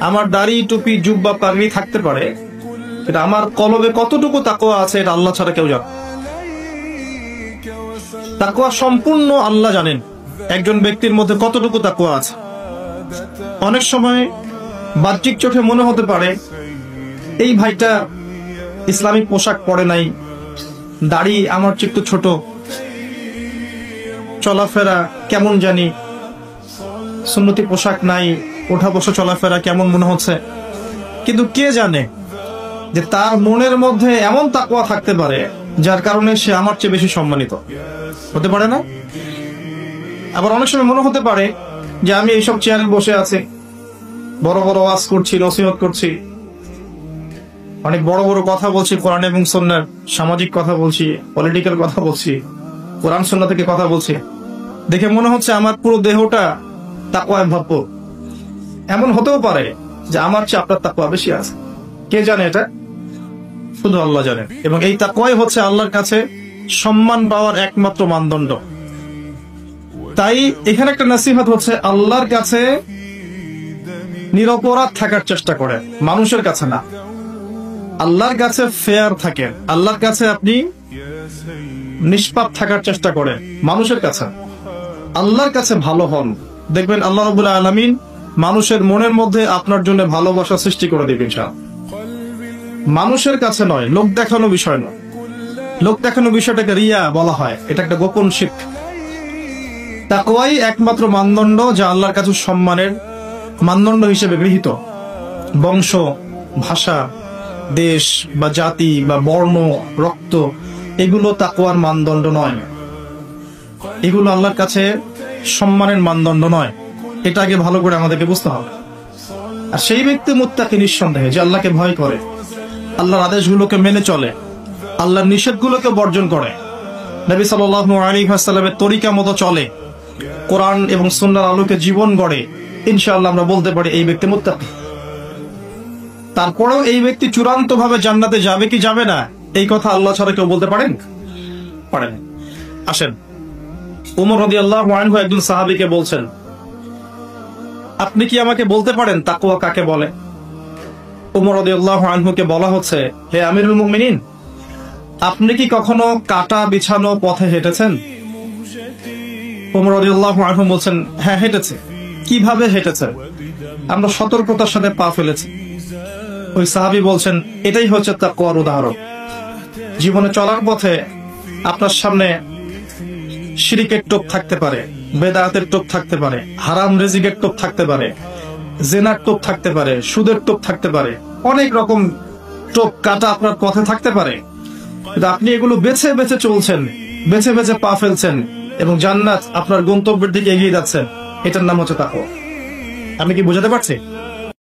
আমার দাড়ি টুপি জুব্বা পাগড়ি থাকতে পারে, এটা আমার কলবে কতটুকু তাকওয়া আছে এটা আল্লাহ ছাড়া কেউ জানে। তাকওয়া সম্পূর্ণ আল্লাহ জানেন একজন ব্যক্তির মধ্যে কতটুকু তাকওয়া আছে। অনেক সময় বাহ্যিক চোখে মনে হতে পারে এই ভাইটা ইসলামিক পোশাক পরে নাই, দাড়ি আমার চেয়ে একটু ছোট, চলাফেরা কেমন জানি, সুন্নতি পোশাক নাই, ওঠা বসা চলাফেরা কেমন মনে হচ্ছে। কিন্তু কে জানে যে তার মনের মধ্যে এমন তাকওয়া থাকতে পারে যার কারণে সে আমার চেয়ে বেশি সম্মানিত হতে পারে না। আবার অনেক সময় মনে হতে পারে যে আমি এইসব চেয়ারে বসে আছি, বড় বড় ওয়াজ করছি, নসিহত করছি, অনেক বড় বড় কথা বলছি, কোরআন এবং সুন্নাহর সামাজিক কথা বলছি, পলিটিক্যাল কথা বলছি, কোরআন সুন্নাহ থেকে কথা বলছি, দেখে মনে হচ্ছে আমার পুরো দেহটা তাকওয়ায় ভরপুর। এমন হতেও পারে যে আমার চেয়ে আপনার তাকওয়া বেশি আছে। কে জানে? এটা শুধু আল্লাহ জানেন। এবং এই তাকওয়াই হচ্ছে আল্লাহর কাছে সম্মান পাওয়ার একমাত্র মানদণ্ড। তাই এখানে একটা নসিহত হচ্ছে, আল্লাহর কাছে নিরপরাধ থাকার চেষ্টা করেন, মানুষের কাছে না। আল্লাহর কাছে ফেয়ার থাকেন, আল্লাহর কাছে আপনি নিষ্পাপ থাকার চেষ্টা করেন, মানুষের কাছে। আল্লাহর কাছে ভালো হন, দেখবেন আল্লাহ রাব্বুল আলামিন মানুষের মনের মধ্যে আপনার জন্য ভালোবাসা সৃষ্টি করে দিবেন। মানুষের কাছে নয়, লোক দেখানো বিষয় নয়। লোক দেখানো বিষয়টাকে রিয়া বলা হয়, এটা একটা গোপন শিরক। তাকওয়াই একমাত্র মানদণ্ড যা আল্লাহর কাছে সম্মানের মানদণ্ড হিসেবে গৃহীত। বংশ, ভাষা, দেশ বা জাতি বা বর্ণ, রক্ত, এগুলো তাকওয়ার মানদণ্ড নয়। এগুলো আল্লাহর কাছে সম্মানের মানদণ্ড নয়। এটা আগে ভালো করে আমাদেরকে বুঝতে হবে। আর সেই ব্যক্তি মুত্তাকি নিঃসন্দেহে, যে আল্লাহকে ভয় করে, আল্লাহর আদেশগুলোকে মেনে চলে, আল্লাহর নিষেধগুলোকে বর্জন করে, নবী সাল্লাল্লাহু আলাইহি ওয়াসাল্লামের তরিকা মতো চলে, কোরআন এবং সুন্নাহর আলোকে জীবন গড়ে, ইনশাআল্লাহ আমরা বলতে পারি এই ব্যক্তি মুত্তাকি। তারপরেও এই ব্যক্তি চূড়ান্ত ভাবে জান্নাতে যাবে কি যাবে না, এই কথা আল্লাহ ছাড়া কেউ বলতে পারেন? আসেন, ওমর রাদিয়াল্লাহু আনহু একজন সাহাবীকে বলছেন, আপনি কি আমাকে বলতে পারেন তাকওয়া কাকে বলে? ওমর রাদিয়াল্লাহু আনহুকে বলা হচ্ছে, হে আমিরুল মুমিনিন, আপনি কি কখনো কাটা বিছানো পথে হেঁটেছেন? ওমর রাদিয়াল্লাহু আনহু বলছেন, হ্যাঁ হেঁটেছে। কিভাবে হেঁটেছেন? আমরা সতর্কতার সাথে পা ফেলেছি। ওই সাহাবী বলছেন, এটাই হচ্ছে তাকওয়ার উদাহরণ। জীবনে চলার পথে আপনার সামনে শিরকের টোপ থাকতে পারে, বেদাতের টোপ থাকতে পারে, হারাম রিজিকের টোপ থাকতে পারে, জিনার টোপ থাকতে পারে, সুদের টোপ থাকতে পারে, অনেক রকম টোপ কাটা আপনার পথে থাকতে পারে। কিন্তু আপনি এগুলো বেছে বেছে চলছেন, বেছে বেছে পা ফেলছেন এবং জান্নাত আপনার গন্তব্যের দিকে এগিয়ে যাচ্ছেন। এটার নাম হচ্ছে তাকওয়া। আমি কি বোঝাতে পারছি?